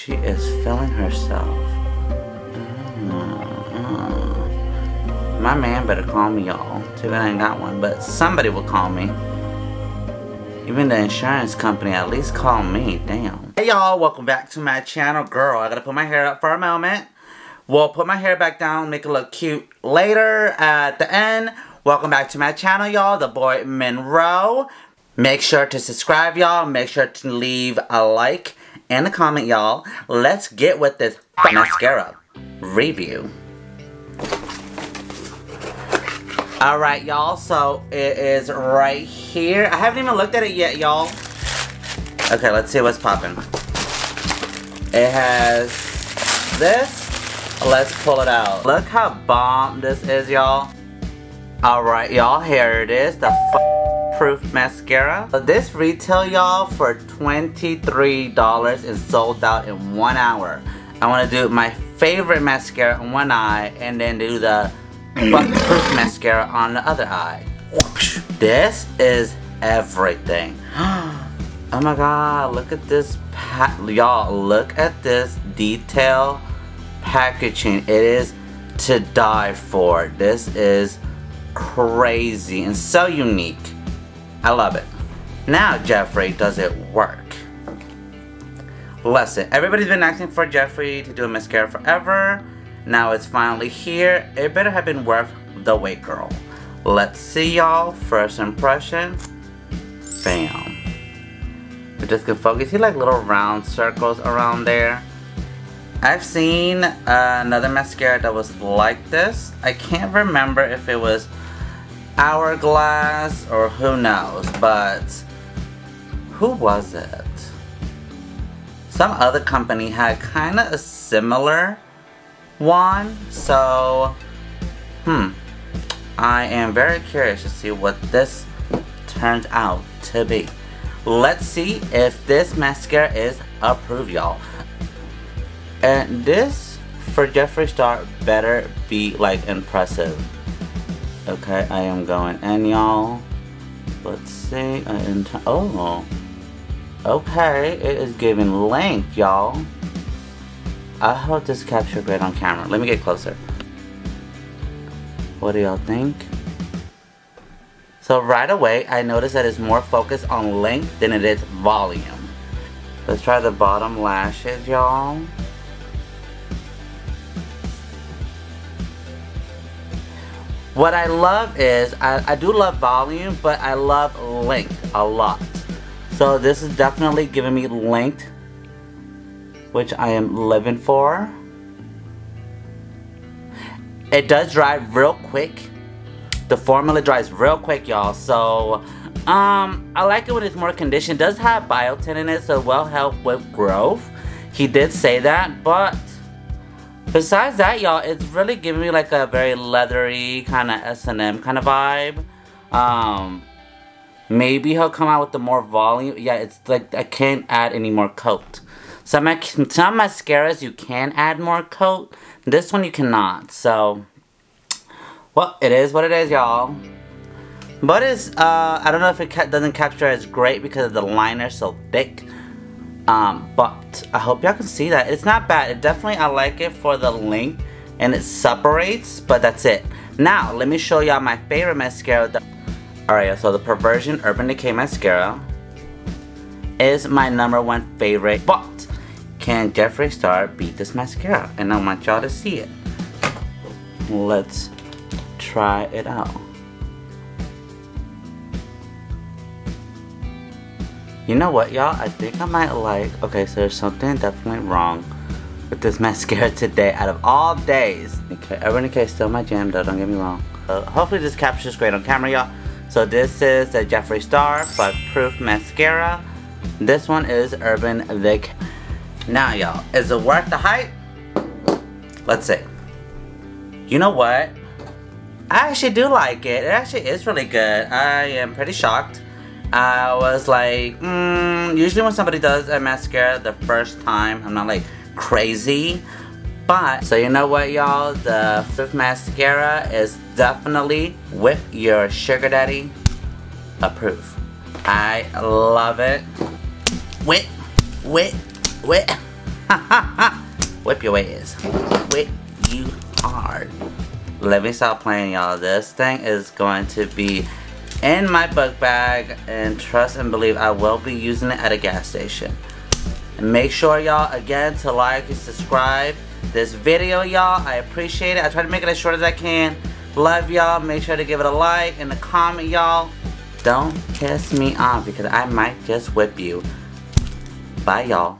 She is feeling herself. My man better call me, y'all. Too bad I ain't got one, but somebody will call me. Even the insurance company at least call me. Damn. Hey y'all, welcome back to my channel. Girl, I gotta put my hair up for a moment. We'll put my hair back down, make it look cute later at the end. Welcome back to my channel, y'all. The boy Monroe. Make sure to subscribe, y'all. Make sure to leave a like and a comment, y'all. Let's get with this mascara review. Alright, y'all. So it is right here. I haven't even looked at it yet, y'all. Okay, let's see what's popping. It has this. Let's pull it out. Look how bomb this is, y'all. Alright, y'all. Here it is. The proof mascara. This retail, y'all, for $23 and sold out in 1 hour. I want to do my favorite mascara on one eye and then do the proof mascara on the other eye. This is everything. Oh my god, look at this. Y'all, look at this detail packaging. It is to die for. This is crazy and so unique. I love it. Now, Jeffree, does it work? Listen, everybody's been asking for Jeffree to do a mascara forever. Now it's finally here. It better have been worth the wait, girl. Let's see, y'all. First impression. Bam. We're just gonna focus. See like little round circles around there? I've seen another mascara that was like this. I can't remember if it was Hourglass or who knows, but who was it? Some other company had kind of a similar one, so I am very curious to see what this turns out to be. Let's see if this mascara is approved, y'all. And this for Jeffree Star better be like impressive. Okay, I am going in, y'all. Let's see. Oh. Okay, it is giving length, y'all. I hope this captured great on camera. Let me get closer. What do y'all think? So right away, I noticed that it's more focused on length than it is volume. Let's try the bottom lashes, y'all. What I love is, I do love volume, but I love length a lot. So this is definitely giving me length, which I am living for. It does dry real quick. The formula dries real quick, y'all. So, I like it when it's more conditioned. It does have biotin in it, so it will help with growth. He did say that, but besides that, y'all, it's really giving me like a very leathery kind of S&M kind of vibe. Maybe he'll come out with the more volume. Yeah, it's like I can't add any more coat. Some mascaras you can add more coat. This one you cannot. So, well, it is what it is, y'all. But it's, I don't know if it doesn't capture as great because of the liner so thick. But I hope y'all can see that. It's not bad. It definitely, I like it for the length and it separates, but that's it. Now, let me show y'all my favorite mascara. Alright, so the Perversion Urban Decay Mascara is my #1 favorite. But can Jeffree Star beat this mascara? And I want y'all to see it. Let's try it out. You know what, y'all? I think I might like... Okay, so there's something definitely wrong with this mascara today. Out of all days. Okay, Urban Decay is still my jam, though. Don't get me wrong. Hopefully this captures great on camera, y'all. So this is the Jeffree Star 5 Proof Mascara. This one is Urban Decay. Now, y'all, is it worth the hype? Let's see. You know what? I actually do like it. It actually is really good. I am pretty shocked. I was like, usually when somebody does a mascara the first time, I'm not like crazy. But, so you know what, y'all? The Proof Mascara is definitely with your sugar daddy approved. I love it. Wet. Whip your ass. Whip you hard. Let me stop playing, y'all. This thing is going to be in my book bag, and trust and believe I will be using it at a gas station. And make sure, y'all, again, to like and subscribe this video, y'all. I appreciate it. I try to make it as short as I can. Love y'all. Make sure to give it a like and a comment, y'all. Don't piss me off because I might just whip you. Bye, y'all.